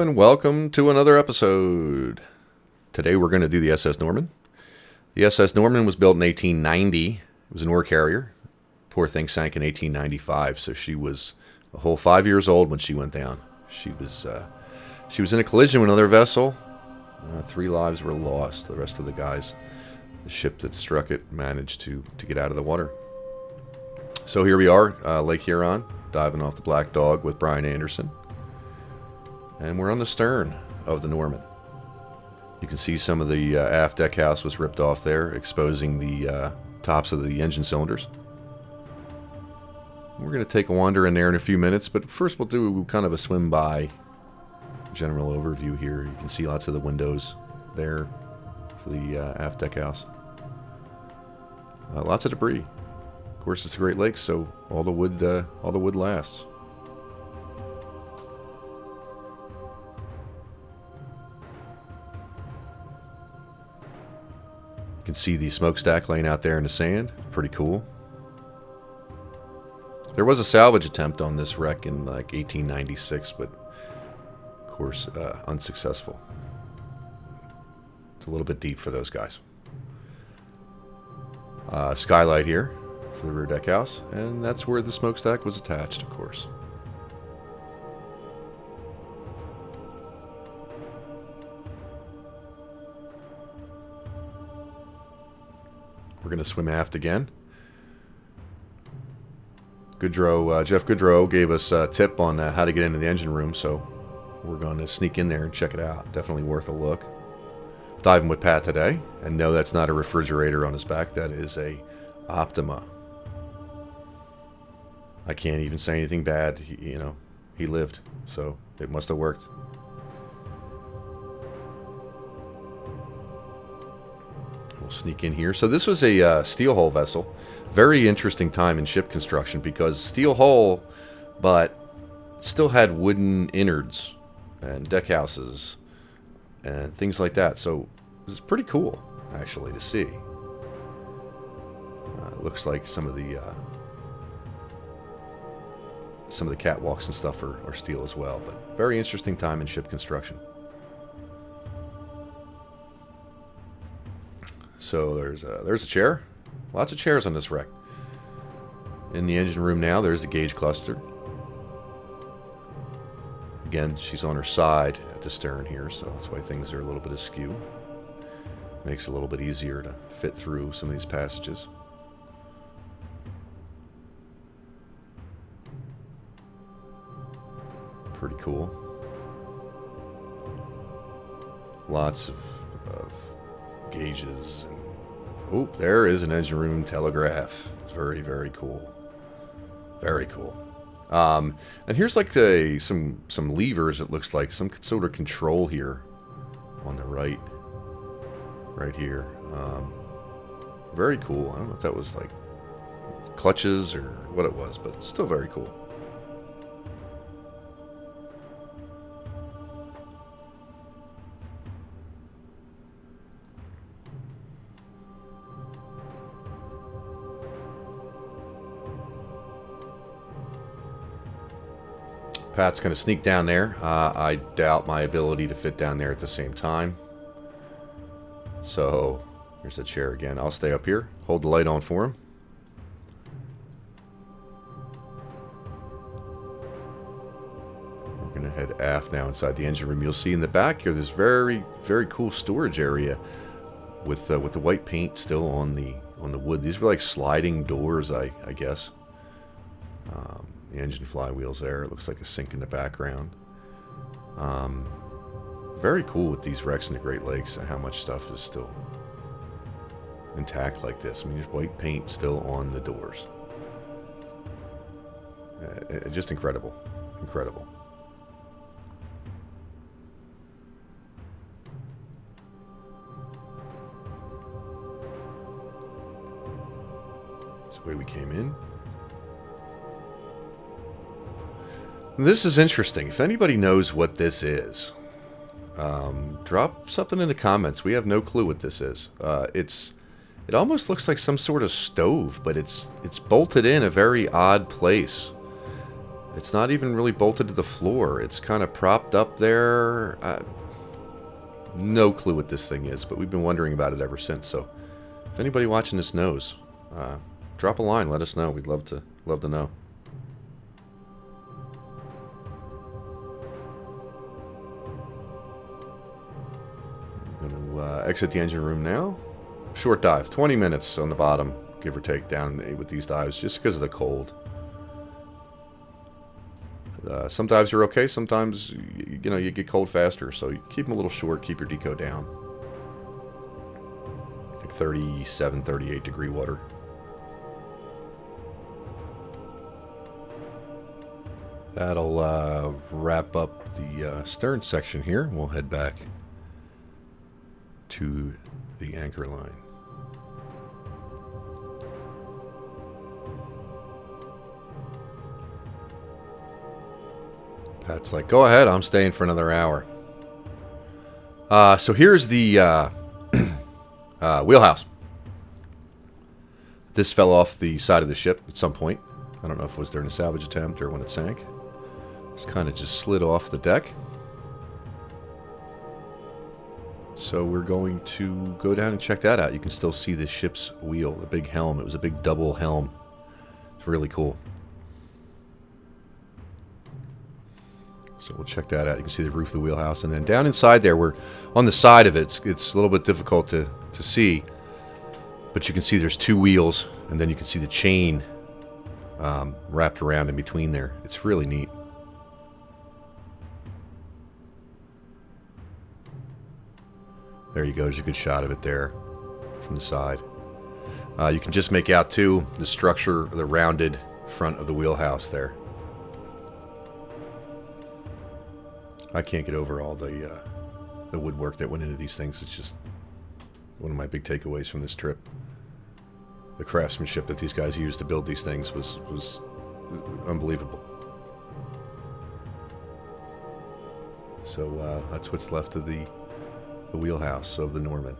and welcome to another episode. Today we're going to do the SS Norman. The SS Norman was built in 1890. It was an ore carrier. Poor thing sank in 1895, so she was a whole 5 years old when she went down. She was in a collision with another vessel. 3 lives were lost. The rest of the guys, the ship that struck it, managed to get out of the water. So here we are, Lake Huron, diving off the Black Dog with Brian Anderson. And we're on the stern of the Norman. You can see some of the aft deck house was ripped off there, exposing the tops of the engine cylinders. We're going to take a wander in there in a few minutes, but first we'll do kind of a swim by general overview here. You can see lots of the windows there for the aft deck house. Lots of debris. Of course, it's a Great Lakes, so all the wood lasts. You can see the smokestack laying out there in the sand. Pretty cool. There was a salvage attempt on this wreck in like 1896, but of course unsuccessful. It's a little bit deep for those guys. Skylight here for the rear deck house, and that's where the smokestack was attached, of course. We're going to swim aft again. Jeff Goodrow gave us a tip on how to get into the engine room, so we're going to sneak in there and check it out. Definitely worth a look. Diving with Pat today, and no, that's not a refrigerator on his back. That is a Optima. I can't even say anything bad. He lived, so it must have worked. We'll sneak in here. So this was a steel hull vessel. Very interesting time in ship construction because steel hull, but still had wooden innards and deck houses and things like that. So it was pretty cool, actually, to see. It looks like some of the catwalks and stuff are steel as well. But very interesting time in ship construction. So there's a chair. Lots of chairs on this wreck. In the engine room now, there's the gauge cluster. Again, she's on her side at the stern here, so that's why things are a little bit askew. Makes it a little bit easier to fit through some of these passages. Pretty cool. Lots of gauges. Oh, there is an engine room telegraph. It's very, very cool. Very cool. And here's like some levers. It looks like some sort of control here on the right here. Very cool. I don't know if that was like clutches or what it was, but it's still very cool. Pat's going to sneak down there. I doubt my ability to fit down there at the same time. So, here's the chair again. I'll stay up here. Hold the light on for him. We're going to head aft now inside the engine room. You'll see in the back here, there's very, very cool storage area with the white paint still on the wood. These were like sliding doors, I guess. The engine flywheels there. It looks like a sink in the background. Very cool with these wrecks in the Great Lakes and how much stuff is still intact like this. I mean, there's white paint still on the doors. Just incredible. Incredible. That's the way we came in. This is interesting. If anybody knows what this is, drop something in the comments. We have no clue what this is. It almost looks like some sort of stove, but it's bolted in a very odd place. It's not even really bolted to the floor. It's kind of propped up there. No clue what this thing is, but we've been wondering about it ever since. So if anybody watching this knows, drop a line. Let us know. We'd love to know. I'm going to exit the engine room now. Short dive, 20 minutes on the bottom, give or take, down with these dives, just because of the cold. Some dives are okay. Sometimes, you know, you get cold faster. So you keep them a little short. Keep your deco down. Like 37, 38 degree water. That'll wrap up the stern section here. We'll head back to the anchor line. Pat's like, go ahead, I'm staying for another hour. So here's the wheelhouse. This fell off the side of the ship at some point. I don't know if it was during a salvage attempt or when it sank. It's kind of just slid off the deck. So we're going to go down and check that out. You can still see the ship's wheel, the big helm. It was a big double helm. It's really cool. So we'll check that out. You can see the roof of the wheelhouse. And then down inside there, we're on the side of it. It's a little bit difficult to see. But you can see there's two wheels. And then you can see the chain wrapped around in between there. It's really neat. There you go. There's a good shot of it there from the side. You can just make out, too, the structure, the rounded front of the wheelhouse there. I can't get over all the woodwork that went into these things. It's just one of my big takeaways from this trip. The craftsmanship that these guys used to build these things was unbelievable. So that's what's left of the wheelhouse of the Norman.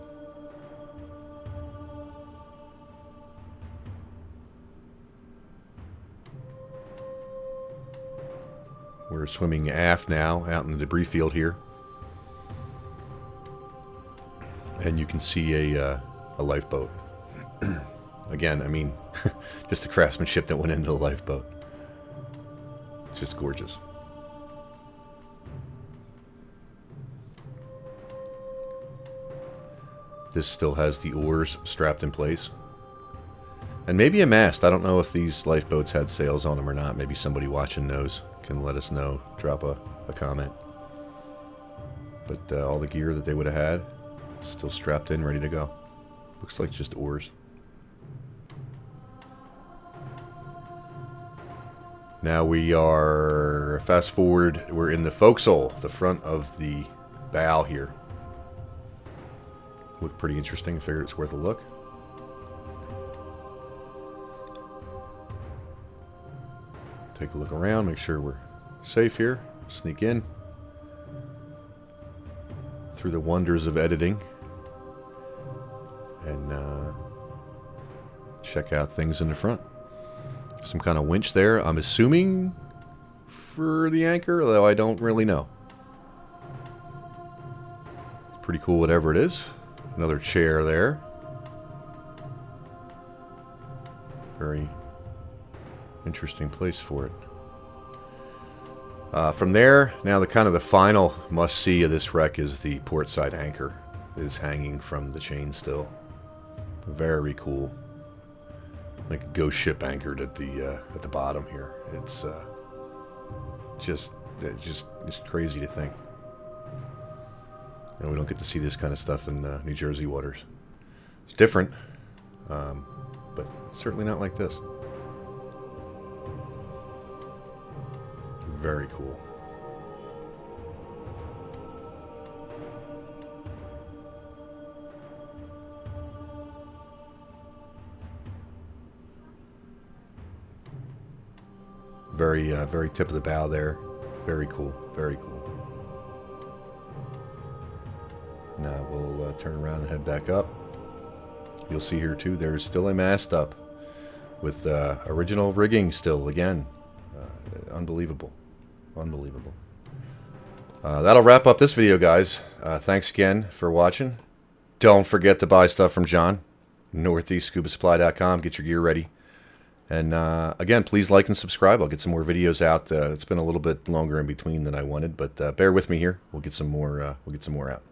We're swimming aft now, out in the debris field here. And you can see a lifeboat. Again, I mean, just the craftsmanship that went into the lifeboat. It's just gorgeous. This still has the oars strapped in place. And maybe a mast. I don't know if these lifeboats had sails on them or not. Maybe somebody watching knows. Can let us know. Drop a comment. But all the gear that they would have had, still strapped in, ready to go. Looks like just oars. Now we are, fast forward, we're in the forecastle, the front of the bow here. Looked pretty interesting. Figured it's worth a look. Take a look around, make sure we're safe here. Sneak in through the wonders of editing and check out things in the front. Some kind of winch there, I'm assuming for the anchor, although I don't really know. Pretty cool, whatever it is. Another chair there. Very interesting place for it. From there, now the kind of the final must-see of this wreck is the port side anchor. It is hanging from the chain still. Very cool. Like a ghost ship anchored at the bottom here. It's just crazy to think. And we don't get to see this kind of stuff in New Jersey waters. It's different, but certainly not like this. Very cool. Very tip of the bow there. Very cool. Very cool. Now we'll turn around and head back up. You'll see here too, there's still a mast up with original rigging still again. Unbelievable. Unbelievable. That'll wrap up this video, guys. Thanks again for watching. Don't forget to buy stuff from John. NortheastScubaSupply.com. Get your gear ready. And again, please like and subscribe. I'll get some more videos out. It's been a little bit longer in between than I wanted, but bear with me here. We'll get some more. We'll get some more out.